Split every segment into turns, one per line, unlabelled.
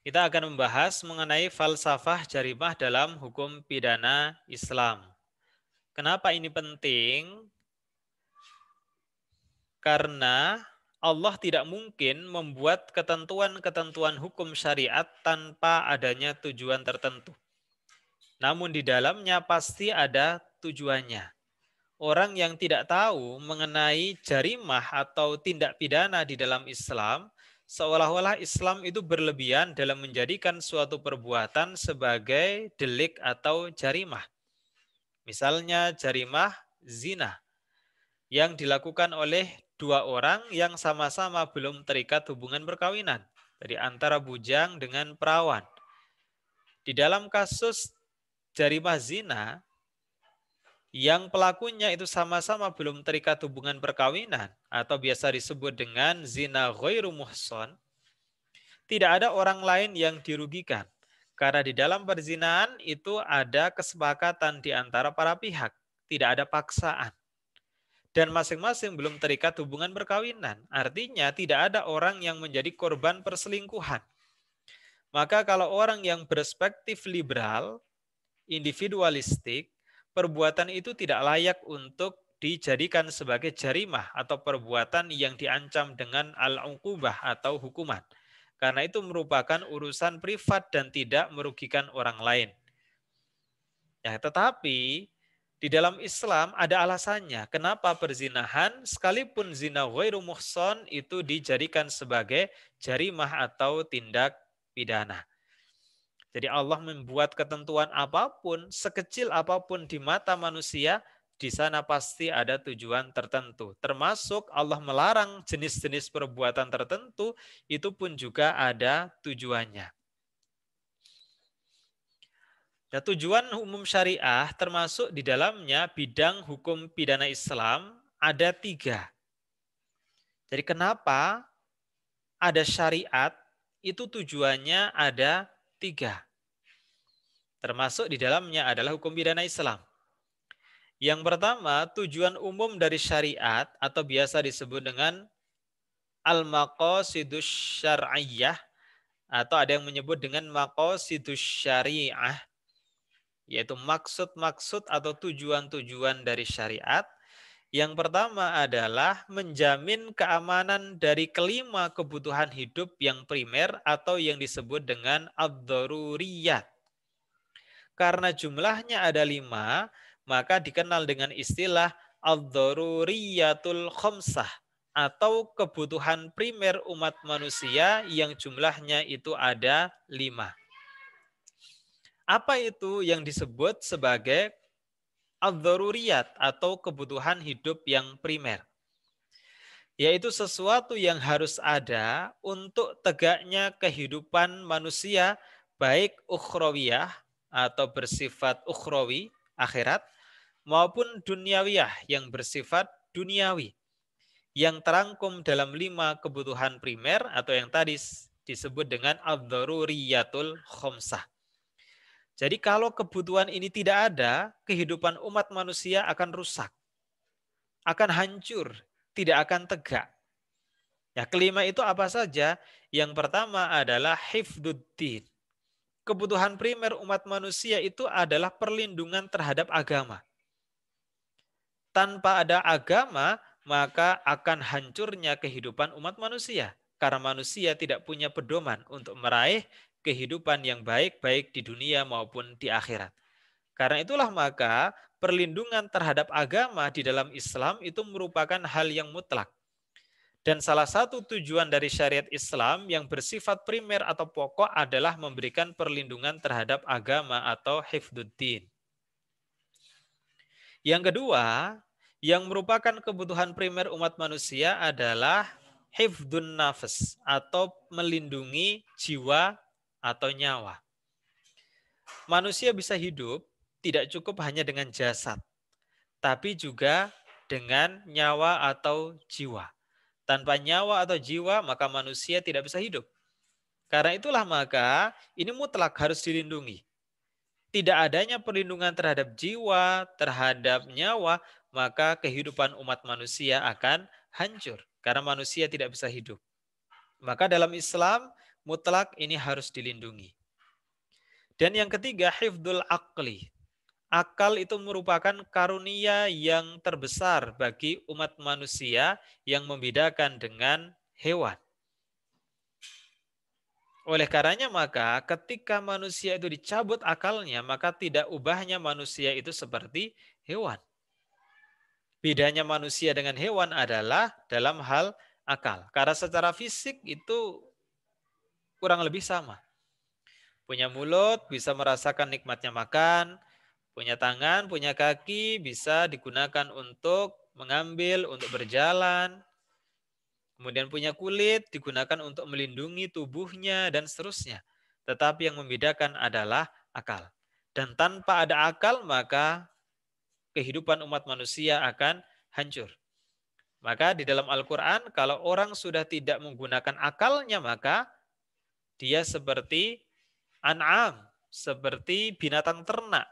Kita akan membahas mengenai falsafah jarimah dalam hukum pidana Islam. Kenapa ini penting? Karena Allah tidak mungkin membuat ketentuan-ketentuan hukum syariat tanpa adanya tujuan tertentu. Namun di dalamnya pasti ada tujuannya. Orang yang tidak tahu mengenai jarimah atau tindak pidana di dalam Islam, seolah-olah Islam itu berlebihan dalam menjadikan suatu perbuatan sebagai delik atau jarimah. Misalnya jarimah zina yang dilakukan oleh dua orang yang sama-sama belum terikat hubungan perkawinan, dari antara bujang dengan perawan. Di dalam kasus jarimah zina, yang pelakunya itu sama-sama belum terikat hubungan perkawinan atau biasa disebut dengan zina ghairu muhsan, tidak ada orang lain yang dirugikan. Karena di dalam perzinahan itu ada kesepakatan di antara para pihak, tidak ada paksaan. Dan masing-masing belum terikat hubungan perkawinan. Artinya tidak ada orang yang menjadi korban perselingkuhan. Maka kalau orang yang berperspektif liberal, individualistik, perbuatan itu tidak layak untuk dijadikan sebagai jarimah atau perbuatan yang diancam dengan al-uqubah atau hukuman. Karena itu merupakan urusan privat dan tidak merugikan orang lain. Ya, tetapi di dalam Islam ada alasannya. Kenapa perzinahan sekalipun zina ghairu muhsan itu dijadikan sebagai jarimah atau tindak pidana. Jadi Allah membuat ketentuan apapun, sekecil apapun di mata manusia, di sana pasti ada tujuan tertentu. Termasuk Allah melarang jenis-jenis perbuatan tertentu, itu pun juga ada tujuannya. Nah, tujuan umum syariah termasuk di dalamnya bidang hukum pidana Islam ada 3. Jadi kenapa ada syariat, itu tujuannya ada 3. Termasuk di dalamnya adalah hukum pidana Islam. Yang pertama, tujuan umum dari syariat atau biasa disebut dengan al-maqasidus syar'iyyah atau ada yang menyebut dengan maqasidus syariah, yaitu maksud-maksud atau tujuan-tujuan dari syariat. Yang pertama adalah menjamin keamanan dari kelima kebutuhan hidup yang primer atau yang disebut dengan ad-daruriyat. Karena jumlahnya ada 5, maka dikenal dengan istilah ad-daruriyatul khamsah atau kebutuhan primer umat manusia yang jumlahnya itu ada 5. Apa itu yang disebut sebagai ad-daruriyat atau kebutuhan hidup yang primer? Yaitu sesuatu yang harus ada untuk tegaknya kehidupan manusia, baik ukhrawiyah atau bersifat ukhrawi, akhirat, maupun duniawiyah yang bersifat duniawi, yang terangkum dalam 5 kebutuhan primer atau yang tadi disebut dengan ad-daruriyatul khamsah. Jadi kalau kebutuhan ini tidak ada, kehidupan umat manusia akan rusak, akan hancur, tidak akan tegak. Ya, kelima itu apa saja? Yang pertama adalah hifduddin. Kebutuhan primer umat manusia itu adalah perlindungan terhadap agama. Tanpa ada agama, maka akan hancurnya kehidupan umat manusia. Karena manusia tidak punya pedoman untuk meraih kehidupan yang baik, baik di dunia maupun di akhirat. Karena itulah maka perlindungan terhadap agama di dalam Islam itu merupakan hal yang mutlak. Dan salah satu tujuan dari syariat Islam yang bersifat primer atau pokok adalah memberikan perlindungan terhadap agama atau hifduddin. Yang kedua, yang merupakan kebutuhan primer umat manusia adalah hifdun nafas atau melindungi jiwa atau nyawa. Manusia bisa hidup tidak cukup hanya dengan jasad, tapi juga dengan nyawa atau jiwa. Tanpa nyawa atau jiwa, maka manusia tidak bisa hidup. Karena itulah maka ini mutlak harus dilindungi. Tidak adanya perlindungan terhadap jiwa, terhadap nyawa, maka kehidupan umat manusia akan hancur. Karena manusia tidak bisa hidup. Maka dalam Islam mutlak ini harus dilindungi. Dan yang ketiga, hifdzul aqli. Akal itu merupakan karunia yang terbesar bagi umat manusia yang membedakan dengan hewan. Oleh karenanya maka ketika manusia itu dicabut akalnya, maka tidak ubahnya manusia itu seperti hewan. Bedanya manusia dengan hewan adalah dalam hal akal. Karena secara fisik itu kurang lebih sama. Punya mulut, bisa merasakan nikmatnya makan. Punya tangan, punya kaki, bisa digunakan untuk mengambil, untuk berjalan. Kemudian punya kulit, digunakan untuk melindungi tubuhnya, dan seterusnya. Tetapi yang membedakan adalah akal. Dan tanpa ada akal, maka kehidupan umat manusia akan hancur. Maka di dalam Al-Quran, kalau orang sudah tidak menggunakan akalnya, maka dia seperti an'am, seperti binatang ternak.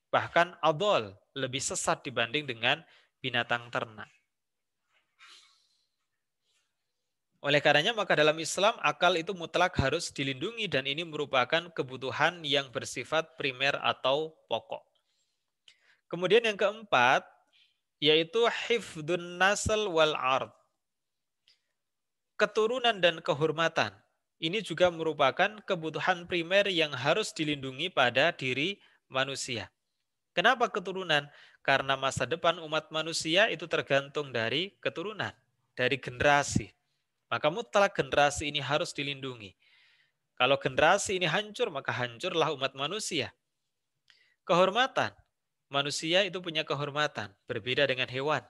Bahkan adol, lebih sesat dibanding dengan binatang ternak. Oleh karenanya maka dalam Islam akal itu mutlak harus dilindungi dan ini merupakan kebutuhan yang bersifat primer atau pokok. Kemudian yang keempat yaitu hifdzun nasl wal ard. Keturunan dan kehormatan. Ini juga merupakan kebutuhan primer yang harus dilindungi pada diri manusia. Kenapa keturunan? Karena masa depan umat manusia itu tergantung dari keturunan, dari generasi. Maka mutlak generasi ini harus dilindungi. Kalau generasi ini hancur, maka hancurlah umat manusia. Kehormatan. Manusia itu punya kehormatan, berbeda dengan hewan.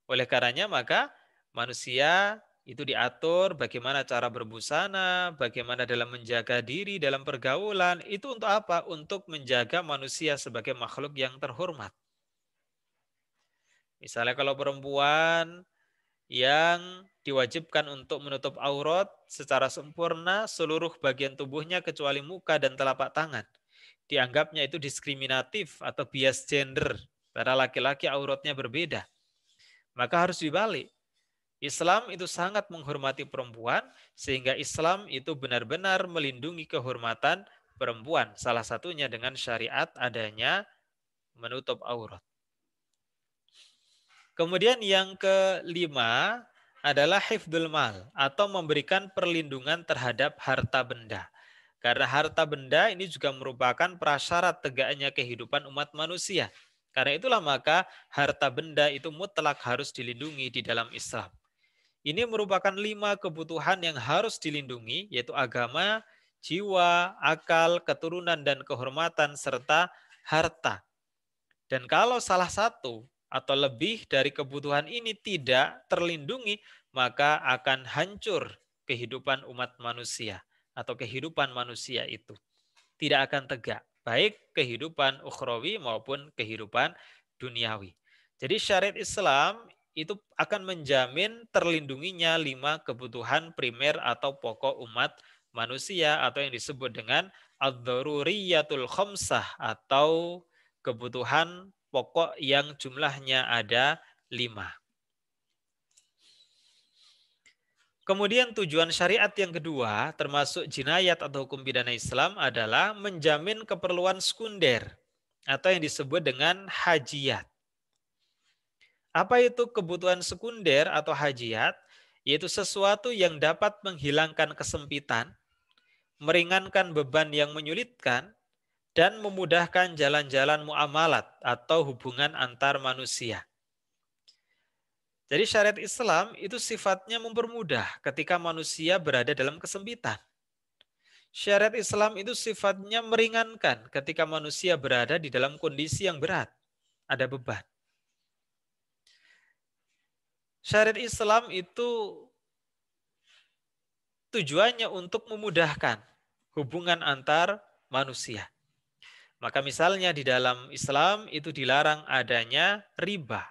Oleh karenanya maka manusia itu diatur bagaimana cara berbusana, bagaimana dalam menjaga diri, dalam pergaulan. Itu untuk apa? Untuk menjaga manusia sebagai makhluk yang terhormat. Misalnya kalau perempuan yang diwajibkan untuk menutup aurat secara sempurna seluruh bagian tubuhnya kecuali muka dan telapak tangan. Dianggapnya itu diskriminatif atau bias gender. Para laki-laki auratnya berbeda. Maka harus dibalik. Islam itu sangat menghormati perempuan sehingga Islam itu benar-benar melindungi kehormatan perempuan. Salah satunya dengan syariat adanya menutup aurat. Kemudian yang kelima adalah hifdzul mal atau memberikan perlindungan terhadap harta benda. Karena harta benda ini juga merupakan prasyarat tegaknya kehidupan umat manusia. Karena itulah maka harta benda itu mutlak harus dilindungi di dalam Islam. Ini merupakan 5 kebutuhan yang harus dilindungi, yaitu agama, jiwa, akal, keturunan, dan kehormatan, serta harta. Dan kalau salah satu atau lebih dari kebutuhan ini tidak terlindungi, maka akan hancur kehidupan umat manusia atau kehidupan manusia itu. Tidak akan tegak, baik kehidupan ukhrawi maupun kehidupan duniawi. Jadi syariat Islam itu akan menjamin terlindunginya 5 kebutuhan primer atau pokok umat manusia atau yang disebut dengan ad-daruriyatul khamsah atau kebutuhan pokok yang jumlahnya ada 5. Kemudian tujuan syariat yang kedua termasuk jinayat atau hukum pidana Islam adalah menjamin keperluan sekunder atau yang disebut dengan hajiyat. Apa itu kebutuhan sekunder atau hajiyat? Yaitu sesuatu yang dapat menghilangkan kesempitan, meringankan beban yang menyulitkan, dan memudahkan jalan-jalan muamalat atau hubungan antar manusia. Jadi syariat Islam itu sifatnya mempermudah ketika manusia berada dalam kesempitan. Syariat Islam itu sifatnya meringankan ketika manusia berada di dalam kondisi yang berat, ada beban. Syariat Islam itu tujuannya untuk memudahkan hubungan antar manusia. Maka misalnya di dalam Islam itu dilarang adanya riba.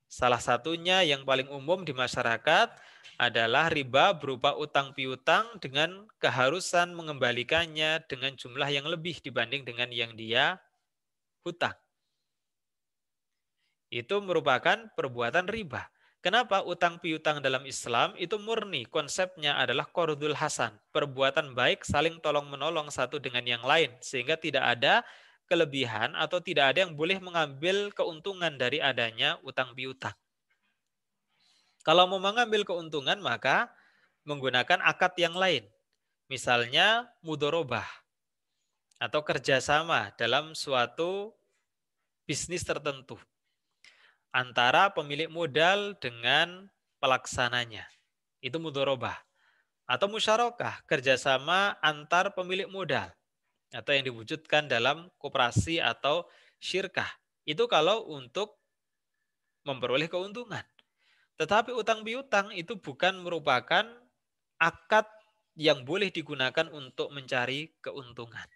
Salah satunya yang paling umum di masyarakat adalah riba berupa utang piutang dengan keharusan mengembalikannya dengan jumlah yang lebih dibanding dengan yang dia hutang. Itu merupakan perbuatan riba. Kenapa utang piutang dalam Islam itu murni konsepnya adalah qardul hasan, perbuatan baik saling tolong menolong satu dengan yang lain sehingga tidak ada kelebihan atau tidak ada yang boleh mengambil keuntungan dari adanya utang piutang. Kalau mau mengambil keuntungan maka menggunakan akad yang lain. Misalnya mudorobah atau kerjasama dalam suatu bisnis tertentu antara pemilik modal dengan pelaksananya. Itu mudorobah. Atau musyarakah, kerjasama antar pemilik modal. Atau yang diwujudkan dalam koperasi atau syirkah. Itu kalau untuk memperoleh keuntungan. Tetapi utang piutang itu bukan merupakan akad yang boleh digunakan untuk mencari keuntungan.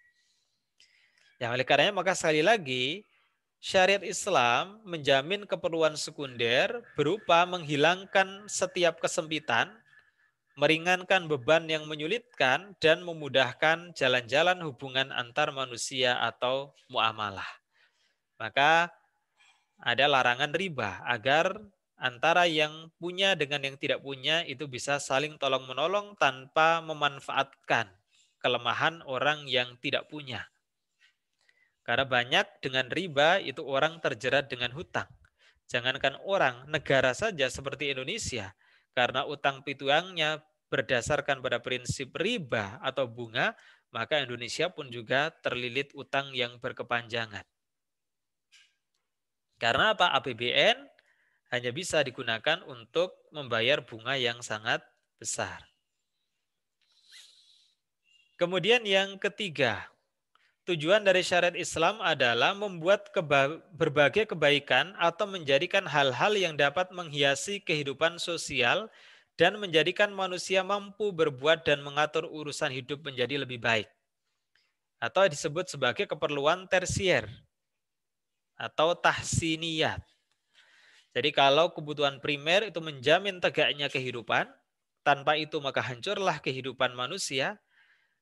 Ya, oleh karenanya maka sekali lagi syariat Islam menjamin keperluan sekunder berupa menghilangkan setiap kesempitan, meringankan beban yang menyulitkan, dan memudahkan jalan-jalan hubungan antar manusia atau muamalah. Maka ada larangan riba agar antara yang punya dengan yang tidak punya itu bisa saling tolong-menolong tanpa memanfaatkan kelemahan orang yang tidak punya. Karena banyak dengan riba itu orang terjerat dengan hutang. Jangankan orang, negara saja seperti Indonesia, karena utang piutangnya berdasarkan pada prinsip riba atau bunga, maka Indonesia pun juga terlilit utang yang berkepanjangan. Karena apa? APBN hanya bisa digunakan untuk membayar bunga yang sangat besar. Kemudian yang ketiga, tujuan dari syariat Islam adalah membuat berbagai kebaikan atau menjadikan hal-hal yang dapat menghiasi kehidupan sosial dan menjadikan manusia mampu berbuat dan mengatur urusan hidup menjadi lebih baik. Atau disebut sebagai keperluan tersier atau tahsiniyat. Jadi kalau kebutuhan primer itu menjamin tegaknya kehidupan, tanpa itu maka hancurlah kehidupan manusia.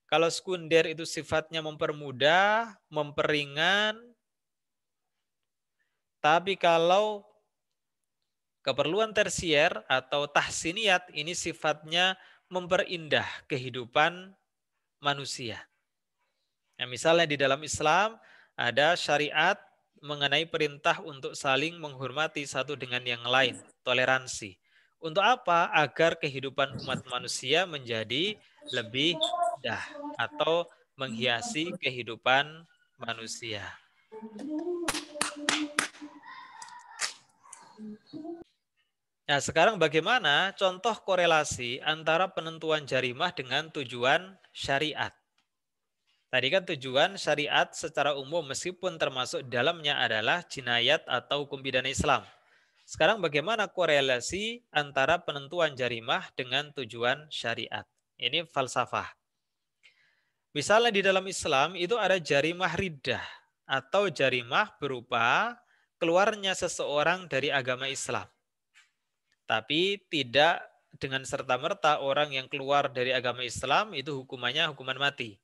Kalau sekunder itu sifatnya mempermudah, memperingan, tapi kalau keperluan tersier atau tahsiniyat ini sifatnya memperindah kehidupan manusia. Nah, misalnya di dalam Islam ada syariat mengenai perintah untuk saling menghormati satu dengan yang lain, toleransi. Untuk apa? Agar kehidupan umat manusia menjadi lebih indah atau menghiasi kehidupan manusia. Nah, sekarang bagaimana contoh korelasi antara penentuan jarimah dengan tujuan syariat? Tadi kan tujuan syariat secara umum meskipun termasuk dalamnya adalah jinayat atau hukum pidana Islam. Sekarang bagaimana korelasi antara penentuan jarimah dengan tujuan syariat? Ini falsafah. Misalnya di dalam Islam itu ada jarimah riddah atau jarimah berupa keluarnya seseorang dari agama Islam. Tapi tidak dengan serta-merta orang yang keluar dari agama Islam itu hukumannya hukuman mati.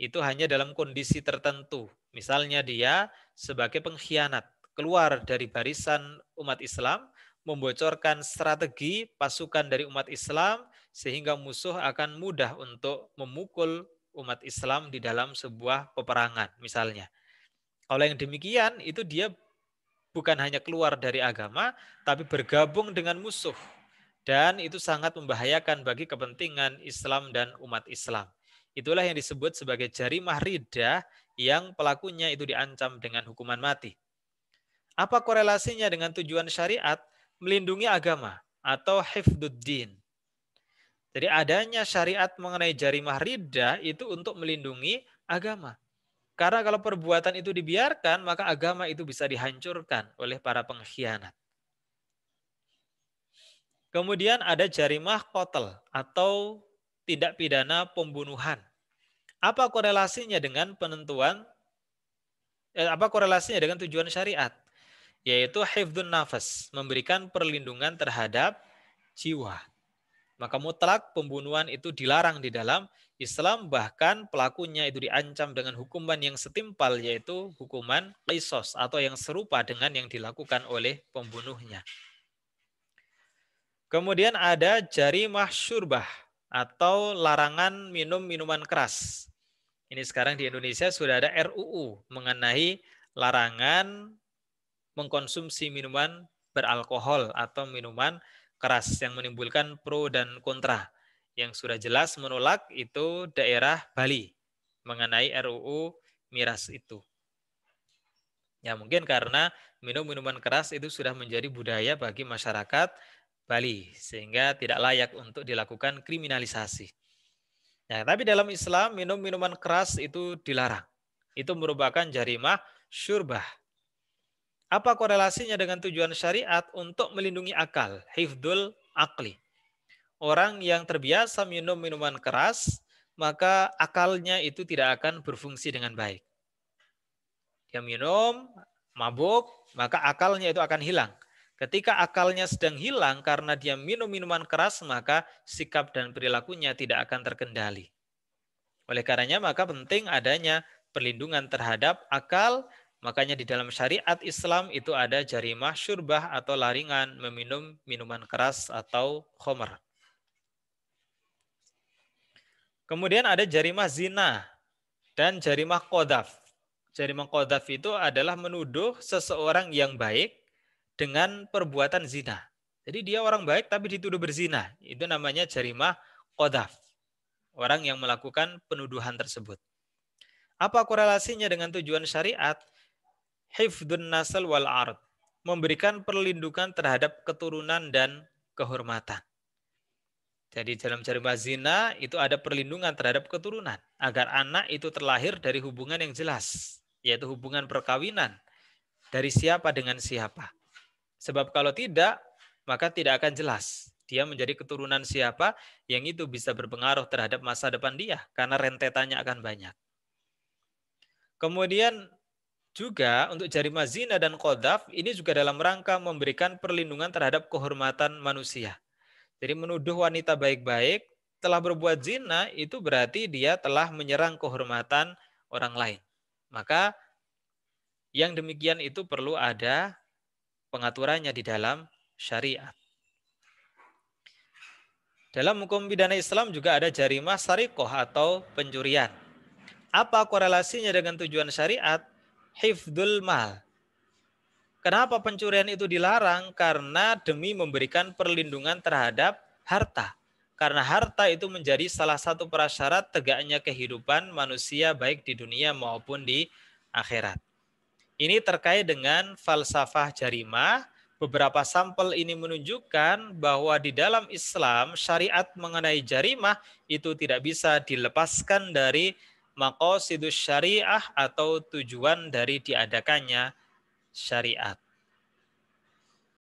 Itu hanya dalam kondisi tertentu. Misalnya dia sebagai pengkhianat, keluar dari barisan umat Islam, membocorkan strategi pasukan dari umat Islam, sehingga musuh akan mudah untuk memukul umat Islam di dalam sebuah peperangan, misalnya. Kalau yang demikian, itu dia bukan hanya keluar dari agama, tapi bergabung dengan musuh. Dan itu sangat membahayakan bagi kepentingan Islam dan umat Islam. Itulah yang disebut sebagai jarimah riddah yang pelakunya itu diancam dengan hukuman mati. Apa korelasinya dengan tujuan syariat? Melindungi agama atau hifdzuddin. Jadi adanya syariat mengenai jarimah riddah itu untuk melindungi agama. Karena kalau perbuatan itu dibiarkan, maka agama itu bisa dihancurkan oleh para pengkhianat. Kemudian ada jarimah qatl atau tindak pidana pembunuhan. Apa korelasinya dengan tujuan syariat? Yaitu hifdzun nafas, memberikan perlindungan terhadap jiwa. Maka mutlak pembunuhan itu dilarang di dalam Islam, bahkan pelakunya itu diancam dengan hukuman yang setimpal, yaitu hukuman qisas atau yang serupa dengan yang dilakukan oleh pembunuhnya. Kemudian ada jarimah syurbah atau larangan minum minuman keras. Ini sekarang di Indonesia sudah ada RUU mengenai larangan mengkonsumsi minuman beralkohol atau minuman keras yang menimbulkan pro dan kontra. Yang sudah jelas menolak itu daerah Bali mengenai RUU miras itu. Ya mungkin karena minum minuman keras itu sudah menjadi budaya bagi masyarakat Bali sehingga tidak layak untuk dilakukan kriminalisasi. Nah, tapi dalam Islam minum minuman keras itu dilarang. Itu merupakan jarimah syurbah. Apa korelasinya dengan tujuan syariat untuk melindungi akal, hifdzul akli. Orang yang terbiasa minum minuman keras, maka akalnya itu tidak akan berfungsi dengan baik. Dia minum, mabuk, maka akalnya itu akan hilang. Ketika akalnya sedang hilang karena dia minum minuman keras, maka sikap dan perilakunya tidak akan terkendali. Oleh karenanya maka penting adanya perlindungan terhadap akal. Makanya di dalam syariat Islam itu ada jarimah syurbah atau larangan meminum minuman keras atau khamr. Kemudian ada jarimah zina dan jarimah qadzaf. Jarimah qadzaf itu adalah menuduh seseorang yang baik dengan perbuatan zina. Jadi dia orang baik tapi dituduh berzina. Itu namanya jarimah qadzaf. Orang yang melakukan penuduhan tersebut. Apa korelasinya dengan tujuan syariat? Hifdzun nasl wal ard. Memberikan perlindungan terhadap keturunan dan kehormatan. Jadi dalam jarimah zina itu ada perlindungan terhadap keturunan. Agar anak itu terlahir dari hubungan yang jelas. Yaitu hubungan perkawinan. Dari siapa dengan siapa. Sebab kalau tidak, maka tidak akan jelas. Dia menjadi keturunan siapa yang itu bisa berpengaruh terhadap masa depan dia. Karena rentetannya akan banyak. Kemudian juga untuk jarimah zina dan qadzaf ini juga dalam rangka memberikan perlindungan terhadap kehormatan manusia. Jadi menuduh wanita baik-baik telah berbuat zina itu berarti dia telah menyerang kehormatan orang lain. Maka yang demikian itu perlu ada pengaturannya di dalam syariat. Dalam hukum pidana Islam juga ada jarimah sariqah atau pencurian. Apa korelasinya dengan tujuan syariat? Hifdzul mal. Kenapa pencurian itu dilarang? Karena demi memberikan perlindungan terhadap harta. Karena harta itu menjadi salah satu prasyarat tegaknya kehidupan manusia baik di dunia maupun di akhirat. Ini terkait dengan falsafah jarimah. Beberapa sampel ini menunjukkan bahwa di dalam Islam syariat mengenai jarimah itu tidak bisa dilepaskan dari maqasidus syariah atau tujuan dari diadakannya syariat.